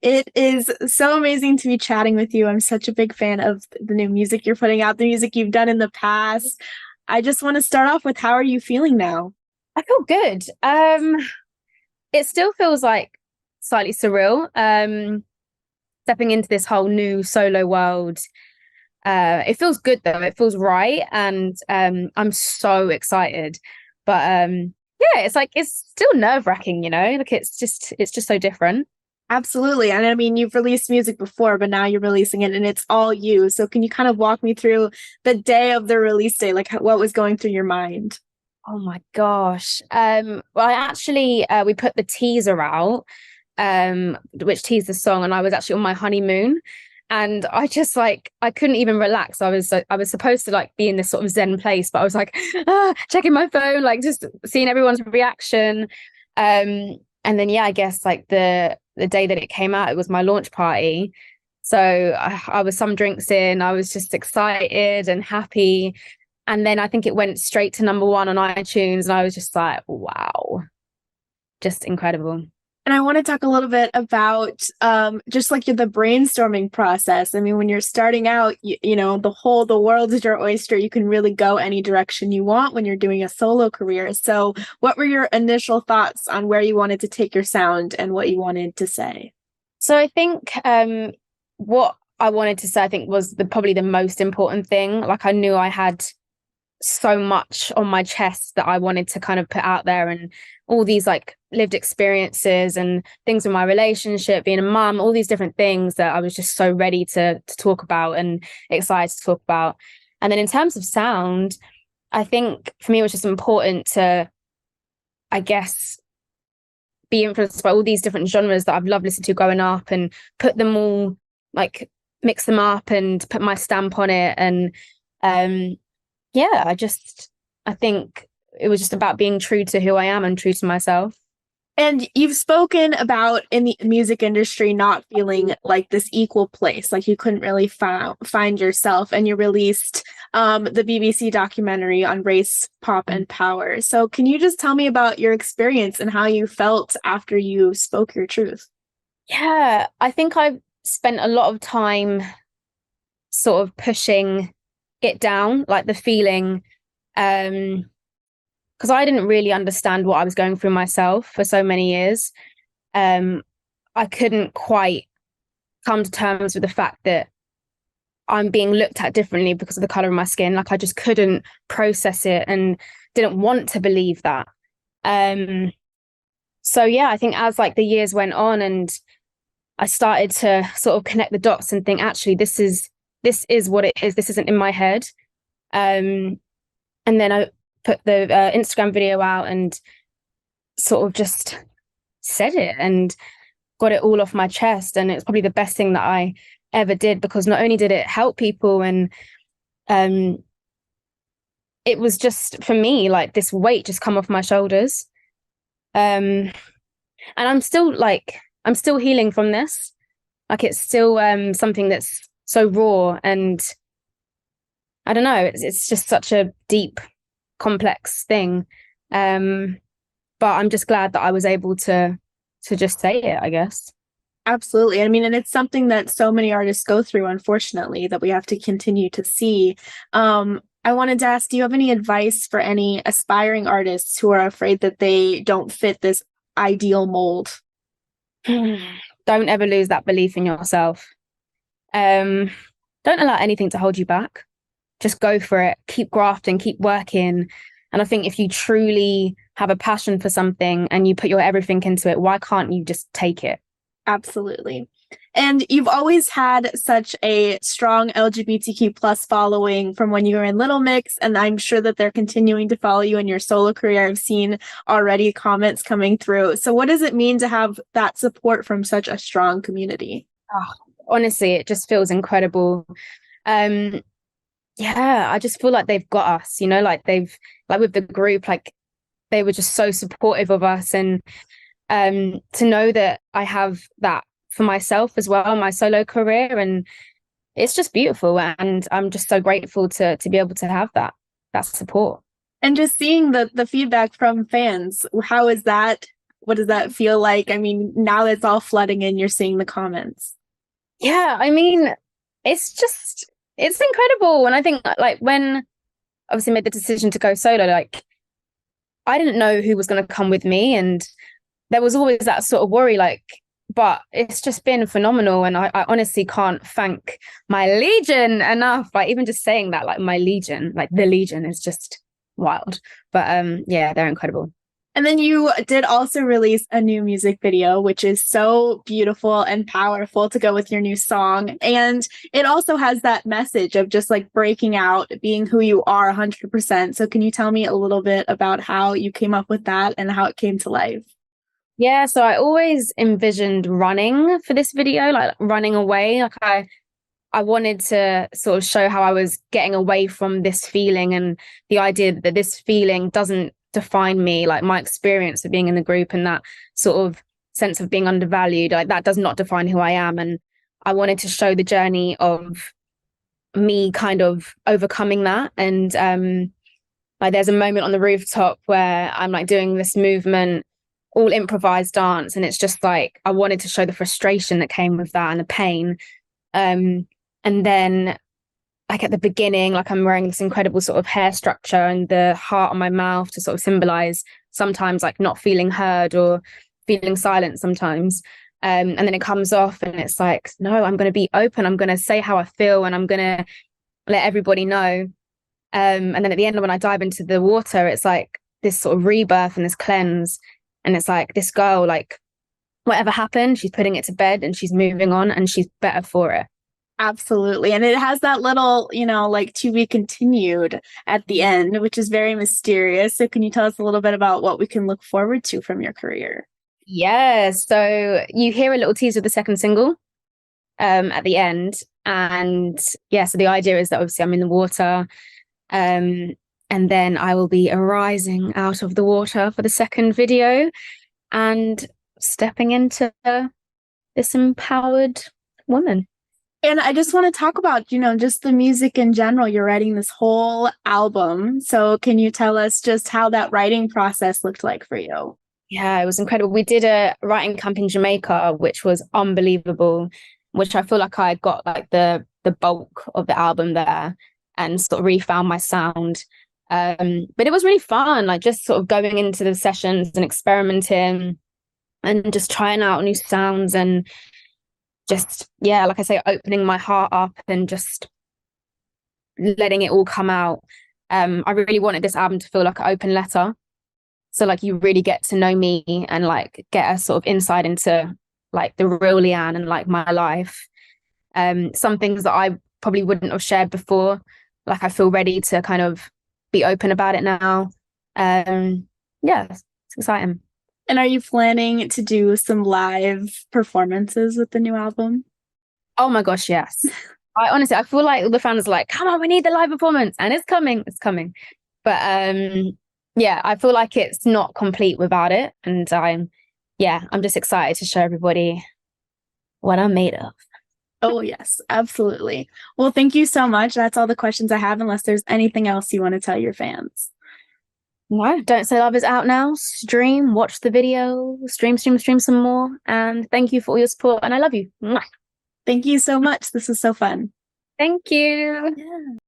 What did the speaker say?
It is so amazing to be chatting with you. I'm such a big fan of the new music you're putting out, the music you've done in the past. I just want to start off with how are you feeling now? I feel good. It still feels like slightly surreal. Stepping into this whole new solo world. It feels good though. It feels right, and I'm so excited. But yeah, it's like it's still nerve-wracking, Like it's just so different. Absolutely. And I mean, you've released music before, but now you're releasing it and it's all you. So can you kind of walk me through the day of the release day? Like what was going through your mind? Oh my gosh. Well, I actually we put the teaser out, which teased the song, and I was actually on my honeymoon. And I just I couldn't even relax. I was supposed to be in this sort of zen place, but I was like checking my phone, just seeing everyone's reaction. And then yeah, I guess the day that it came out, it was my launch party. So I was some drinks in, I was just excited and happy. And then I think it went straight to number one on iTunes, and I was just like, wow, just incredible. And I want to talk a little bit about just like the brainstorming process. I mean, when you're starting out, the world is your oyster. You can really go any direction you want when you're doing a solo career. So, what were your initial thoughts on where you wanted to take your sound and what you wanted to say? So I think what I wanted to say, I think, was probably the most important thing. Like I knew I had so much on my chest that I wanted to kind of put out there, and all these lived experiences and things in my relationship, being a mum, all these different things that I was just so ready to talk about and excited to talk about. And then in terms of sound, I think for me it was just important to, I guess, be influenced by all these different genres that I've loved listening to growing up, and put them all, mix them up and put my stamp on it. And yeah, I think it was just about being true to who I am and true to myself. And you've spoken about in the music industry not feeling like this equal place, like you couldn't really find yourself, and you released the BBC documentary on race, pop, and power. So, can you just tell me about your experience and how you felt after you spoke your truth? Yeah, I think I've spent a lot of time sort of pushing it down, like the feeling, because I didn't really understand what I was going through myself for so many years. I couldn't quite come to terms with the fact that I'm being looked at differently because of the color of my skin. Like I just couldn't process it and didn't want to believe that. So yeah, I think as the years went on and I started to sort of connect the dots and think, actually, this is what it is. This isn't in my head. And then I put the Instagram video out and sort of just said it and got it all off my chest. And it's probably the best thing that I ever did, because not only did it help people, and it was just, for me, this weight just come off my shoulders. And I'm still healing from this. It's still something that's so raw, and I don't know, it's just such a deep, complex thing. But I'm just glad that I was able to just say it, I guess. Absolutely. I mean, and it's something that so many artists go through, unfortunately, that we have to continue to see. I wanted to ask, do you have any advice for any aspiring artists who are afraid that they don't fit this ideal mold? Don't ever lose that belief in yourself. Don't allow anything to hold you back. Just go for it. Keep grafting, keep working. And I think if you truly have a passion for something and you put your everything into it, why can't you just take it? Absolutely. And you've always had such a strong LGBTQ plus following from when you were in Little Mix, and I'm sure that they're continuing to follow you in your solo career. I've seen already comments coming through. So what does it mean to have that support from such a strong community? Oh, honestly, it just feels incredible. Yeah, I just feel like they've got us, they've, with the group, they were just so supportive of us. And to know that I have that for myself as well, my solo career, and it's just beautiful. And I'm just so grateful to be able to have that support. And just seeing the feedback from fans, how is that What does that feel like? I mean, now it's all flooding in, you're seeing the comments. Yeah, I mean, it's incredible. And I think like when obviously made the decision to go solo, like I didn't know who was going to come with me, and there was always that sort of worry, like, but it's just been phenomenal. And I honestly can't thank my Legion enough. Like even just saying that, like my Legion, like the Legion is just wild. But yeah, they're incredible. And then you did also release a new music video, which is so beautiful and powerful to go with your new song. And it also has that message of just like breaking out, being who you are 100%. So can you tell me a little bit about how you came up with that and how it came to life? Yeah, so I always envisioned running for this video, like running away. Like I wanted to sort of show how I was getting away from this feeling, and the idea that this feeling doesn't define me, like my experience of being in the group and that sort of sense of being undervalued, like that does not define who I am. And I wanted to show the journey of me kind of overcoming that. And like there's a moment on the rooftop where I'm like doing this movement, all improvised dance, and it's just like I wanted to show the frustration that came with that and the pain. And then like at the beginning, like I'm wearing this incredible sort of hair structure and the heart on my mouth to sort of symbolize sometimes like not feeling heard or feeling silent sometimes. And then it comes off and it's like, no, I'm going to be open. I'm going to say how I feel and I'm going to let everybody know. And then at the end, when I dive into the water, it's like this sort of rebirth and this cleanse. And it's like this girl, like whatever happened, she's putting it to bed and she's moving on and she's better for it. Absolutely. And it has that little, like to be continued at the end, which is very mysterious. So can you tell us a little bit about what we can look forward to from your career? Yeah. So you hear a little teaser of the second single at the end. And yeah, so the idea is that obviously I'm in the water. And then I will be arising out of the water for the second video and stepping into this empowered woman. And I just want to talk about, just the music in general. You're writing this whole album. So can you tell us just how that writing process looked like for you? Yeah, it was incredible. We did a writing camp in Jamaica, which was unbelievable, which I feel like I got like the bulk of the album there and sort of really found my sound. But it was really fun, like just sort of going into the sessions and experimenting and just trying out new sounds and just, yeah, like I say, opening my heart up and just letting it all come out. I really wanted this album to feel like an open letter. So like you really get to know me and like get a sort of insight into like the real Leigh-Anne and like my life. Some things that I probably wouldn't have shared before. Like I feel ready to kind of be open about it now. Yeah, it's exciting. And are you planning to do some live performances with the new album? Oh my gosh, yes. I feel like the fans are like, come on, we need the live performance. And it's coming. But yeah, I feel like it's not complete without it. And I'm just excited to show everybody what I'm made of. Oh, yes, absolutely. Well, thank you so much. That's all the questions I have, unless there's anything else you want to tell your fans. No, Don't Say Love is out now. Stream, watch the video, stream some more. And thank you for all your support. And I love you. Thank you so much. This was so fun. Thank you. Yeah.